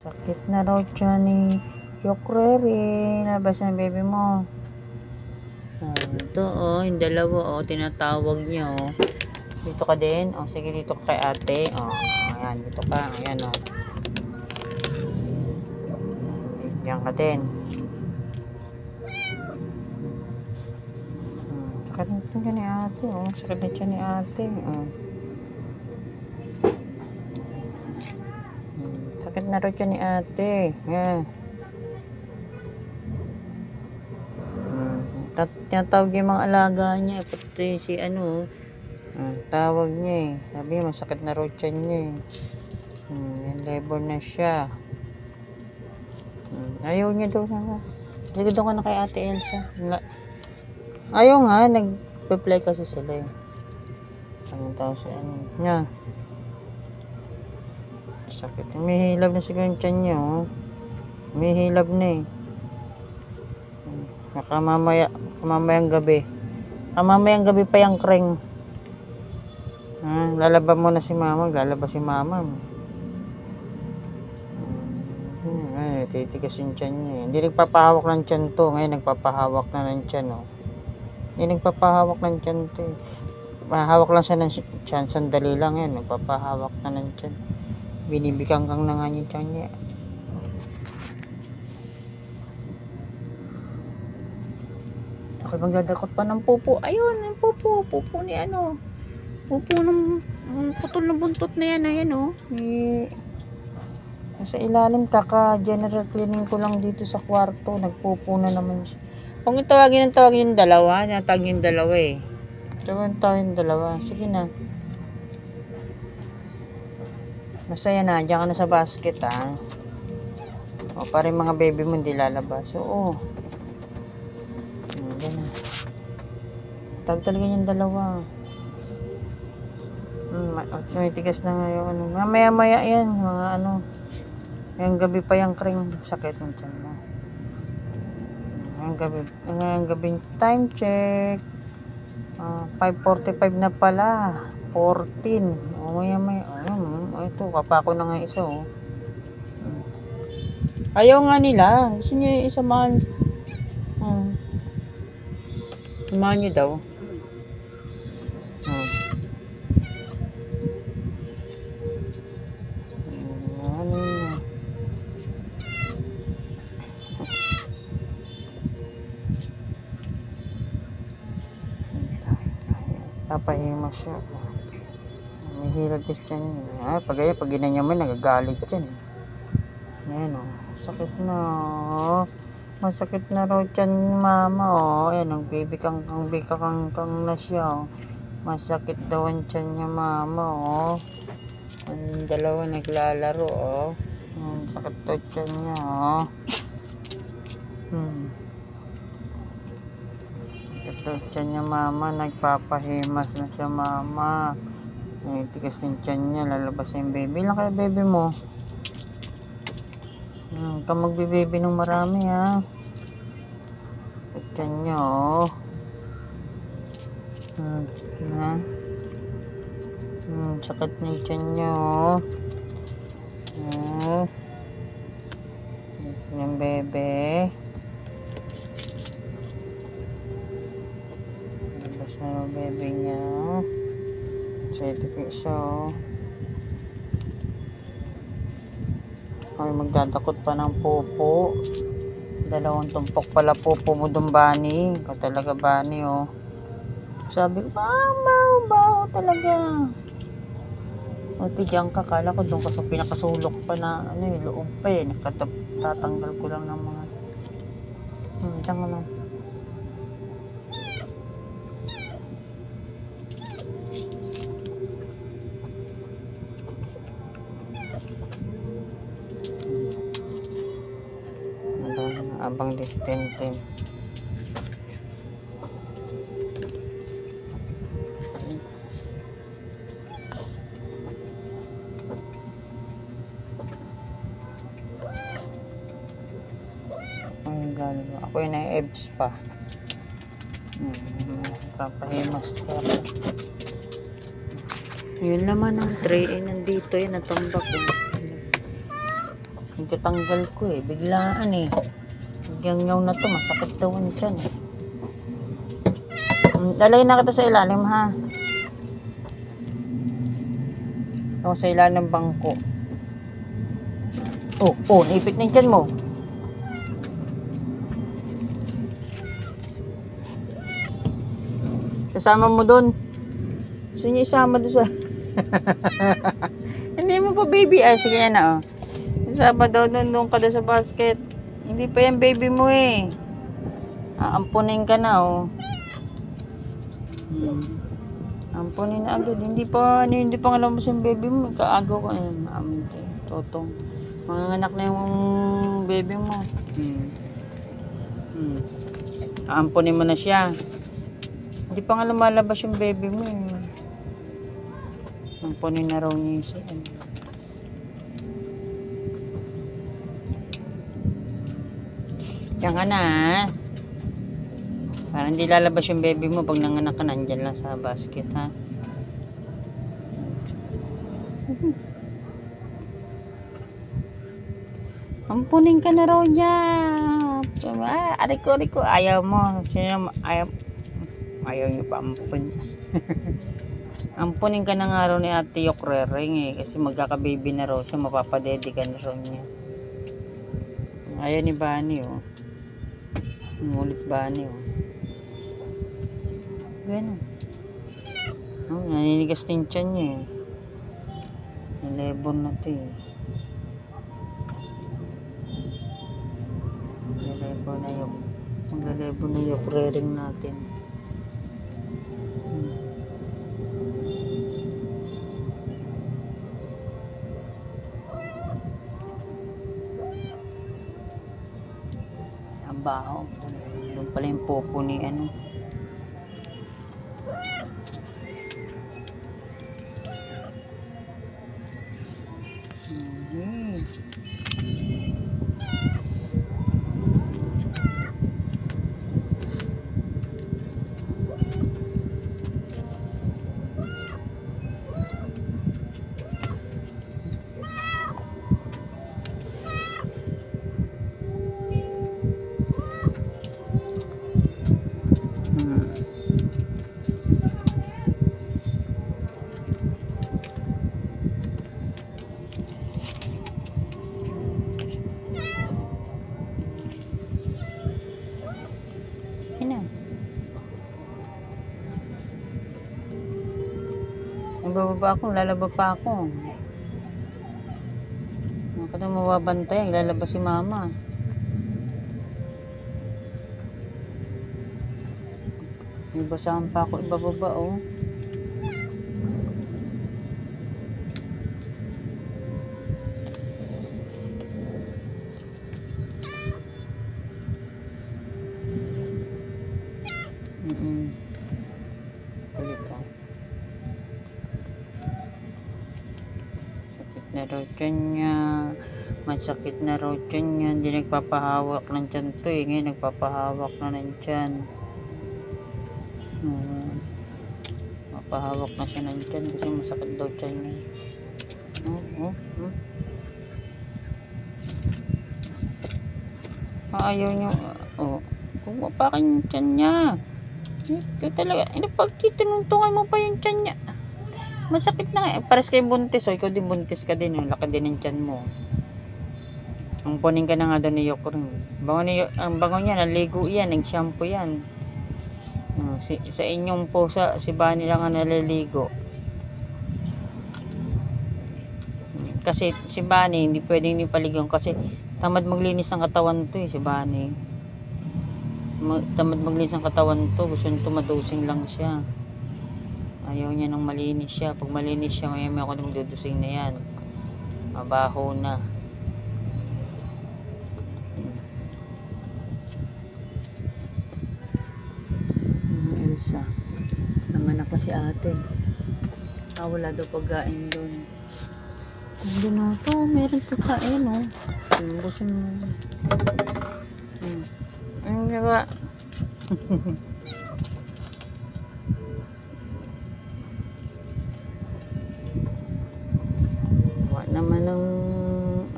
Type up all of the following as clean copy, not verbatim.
Sakit na raw siya ni Yokreri. Nabas na baby mo. Ito yung dalawa tinatawag niya Dito ka din. Sige dito ka kay ate. Ayan, dito ka. Ayan Diyan ka din. Sakit na siya ni ate. Sakit na siya ni ate. Sakit na raw siya ni ate. Ayan. Tinatawag yung mga alaga niya. Pati si tawag niya Sabi niya masakit na raw siya niya Yan labor na siya. Ayaw niya daw sana. Sige doon ka na kay ate Elsa. Ayaw nga. Nag-reply kasi sila Anong tawag siya niya. Sakit. May hilab na siguro yung tiyan niya May hilab na Mamayang gabi. Mamayang gabi pa yung kring. Lalaba mo na si mama. Lalaba si mama. Titigas yung tiyan niya Hindi nagpapahawak ng tiyan to. Ngayon nagpapahawak na ng tiyan Hindi nagpapahawak ng tiyan to Mahawak lang siya ng tiyan. Sandali lang nagpapahawak na ng tiyan. Binibikang kang na nga yung tiyan niya. Ako magdadakot pa ng pupo. Ayun, yung pupo. Pupo ni Pupo ng putol na buntot na yan. Ayan Nasa ilalim. Kaka-general cleaning ko lang dito sa kwarto. Nagpupo na naman siya. Kung tawagin yung dalawa. Natawag yung dalawa Tawagin yung dalawa. Sige na. Masaya na. Diyan ka na sa basket para yung mga baby mo hindi lalabas. Diyan na. Tawag talaga yung dalawa. May tigas na nga yung Mamaya yan. Mga Ngayong gabi pa yung kring. Sakit ng tiyan mo. Ngayong gabi. Time check. 5:45 na pala. 14. Maya. Ito. Kapako na nga isa Ayaw nga nila. Gusto nyo isamahan. Samahan nyo daw. Papahimas siya. May hilab dyan. Pag ginanyaman, nagagalit yan. Ayan sakit na masakit na raw dyan mama Ayan, nagbibikang na siya Masakit daw ang tiyan niya mama Ang dalawa naglalaro sakit daw tiyan niya Sakit daw tiyan niya mama. Nagpapahimas na siya mama. Tigas yung tiyan niya. Lalabas yung baby. Ilan kaya baby mo? Huwag kang magbibaby ng marami Tiyan niya sakit ng tiyan niya yung bebe. Labas na yung bebe niya. Sete piso. Ay, magdadakot pa ng pupo. 2 tumpok pala pupo mo dun, Bani. Ikaw talaga, Bani Sabi ko, baho talaga. Diyan ka, kala ko doon ka sa pinakasulok pa na loob pa tatanggal ko lang ng mga diyan ka lang. Abang disitente. Ako yun ay EBS pa. Papahimas ka. Yun naman ang tray ay nandito yan natambak Nagtatanggal ko eh. Biglaan eh. Hanggang yaw na to. Masakit daw ang tiyan eh. Lalagay na kita sa ilalim ha. Ito sa ilalim ng bangko. Oh, naipit na yung tiyan mo. Kasama mo doon. Gusto niya isama doon sa... Hindi mo pa baby. Ay, sige yan na oh. Isama daw doon ka doon sa basket. Hindi pa yan baby mo eh. Aampunin ka na oh. Ampunin na agad. Hindi pa alam mo sa baby mo. Kaagaw ko. Ayun, maaminte. Totong. Mga anak na yung baby mo. Ampunin mo na siya. Hindi pa nga lumalabas yung baby mo eh. Ampunin na raw niya siya. Diyan ka na ha. Para hindi lalabas yung baby mo pag nanganak ka, nandyan lang sa basket ha. Ampunin ka na raw niya. Ariko. Ayaw mo. Sino ayaw niyo pa ampun. Ampunin ka na nga raw ni Ate Yok Rering eh. Kasi magkaka-baby na raw siya. Mapapadedi ka na raw niya. Ayaw ni Bani oh. Ngulit Bani oh. Gano'n. Naninigas din tiyan niya eh. Nalebon na ito eh. Nalebon na yung Rering natin. Ang baho. Doon pala yung popo ni ano. Bababa ako, lalaba pa ako. Nakita mo mababantay, lalabas si mama. Ibasahan pa ako, ibababa oh. Na raw tiyan niya, masakit na raw tiyan niya, hindi nagpapahawak ng tiyan to eh, ngayon nagpapahawak na ng tiyan. Mapahawak na siya ng tiyan kasi masakit daw tiyan niya. Ayaw niya, kumapakan yung tiyan niya. Ikaw talaga, pag tinuntungan mo pa yung tiyan niya. Masakit na eh. Pares kayo buntis. Ikaw din buntis ka din. Laki din ang tiyan mo. Ampunin ka na nga doon ni Yokorin. Ang bango niya. Naligo yan. Nag-shampoo yan. Sa inyong pusa, si Bani lang ang naliligo. Kasi si Bani, hindi pwedeng ipaligon. Kasi tamad maglinis ng katawan to eh. Si Bani. Tamad maglinis ng katawan to. Gusto nito madusing lang siya. Ayaw niya nang malinis siya. Pag malinis siya, may ako na magdudusing na yan. Mabaho na. Elsa. Nanganak na si ate. Wala daw pagkain doon. Hindi na ito. Meron pagkain oh. Gusto mo. Ang gawa. Naman ng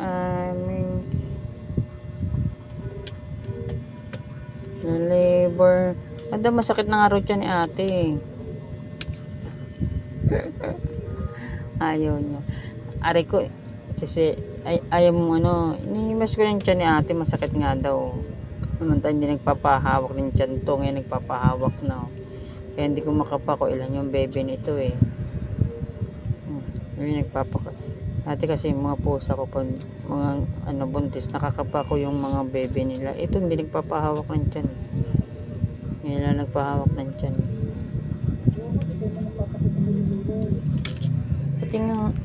aming Never. Ando, masakit na nga raw tiyan ni ate. Ayaw niya. Ari ko, kasi ayaw mo ano, inihimas ko yung tiyan ni ate, masakit nga daw. Naman hindi nagpapahawak ng tiyan to, ngayon nagpapahawak na. Kaya hindi ko makapako ilan yung bebe nito eh. Ngayon nagpapako. Ate kasi mga pusa ko pa, mga ano buntis, nakakapako yung mga bebe nila. Ito hindi nagpapahawak ng tiyan. Ngayon lang nagpahawak ng tiyan.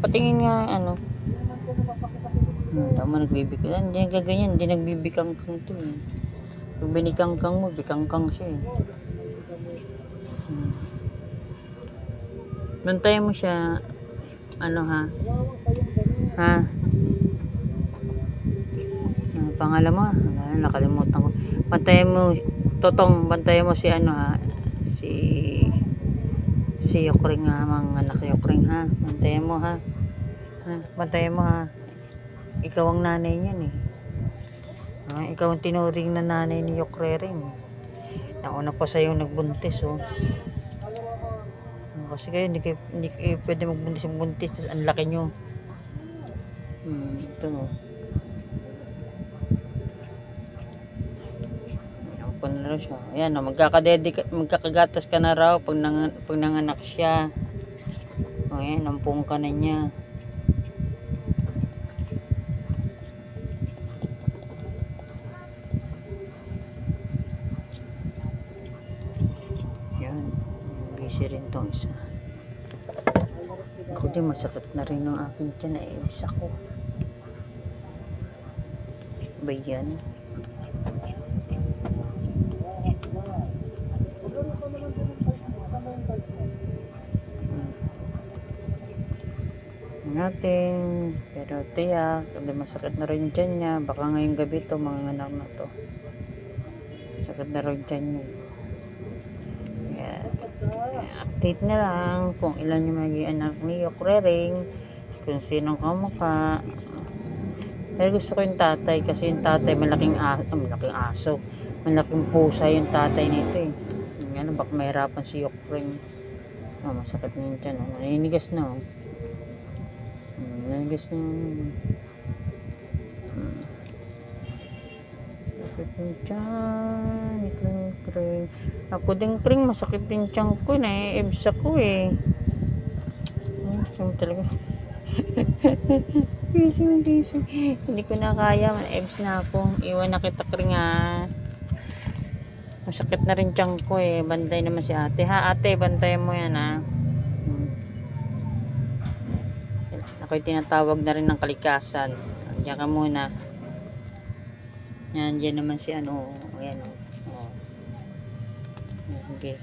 Patingin nga ano. Tama, nagbibigay. Hindi gaganyan, hindi nagbibikangkang to eh. Pag binikangkang mo, bikangkang siya eh. Bantayan mo siya, ano ha? Ha? Pangalan mo? Nakalimutan ko. Bantayan mo, Totong, bantayan mo si ano ha? Si Yokring ha, mga anak Yokring ha. Bantayan mo ha. Bantayan mo ha. Ikaw ang nanay niyan eh. Ikaw ang tinuring na nanay ni Yokrering. Nauna pa sa'yo nagbuntis oh. Kasi kayo hindi kayo pwede magbuntis yung buntis, tapos ang laki nyo. Ito no. Ako na raw siya. Ayan no, magkakagatas ka na raw pag nanganak siya. Ayan, nampung ka na niya. Busy rin tong isa. Ako din masakit na rin ng akin tiyan na ibs ako. Ba yan? Natin, pero tiyak, hindi masakit na rin tiyan niya. Baka ngayong gabi to mga anak na to. Sakit na rin tiyan niya. Update na lang kung ilan yung magiging anak ni Yokrering, kung sinong kamukha. Pero gusto ko yung tatay kasi yung tatay malaking aso, malaking pusa yung tatay nito eh. Ano, baka mahirapan si Yokrering. Masakit na yun dyan. Naninigas na naninigas na sakit yung tiyan ni Kring. Ako din Kring, masakit din tiyan ko, na-ebs ako eh. Talaga gising. Hindi ko na kaya, ebs na ako. Iwan na kita Kring ha. Masakit na rin tiyan ko eh. Bantay naman si ate ha. Ate, bantayan mo yan ha. Ako'y tinatawag na rin ng kalikasan. Diyan ka muna. Yan, dyan naman si ano. Ayan o. Okay.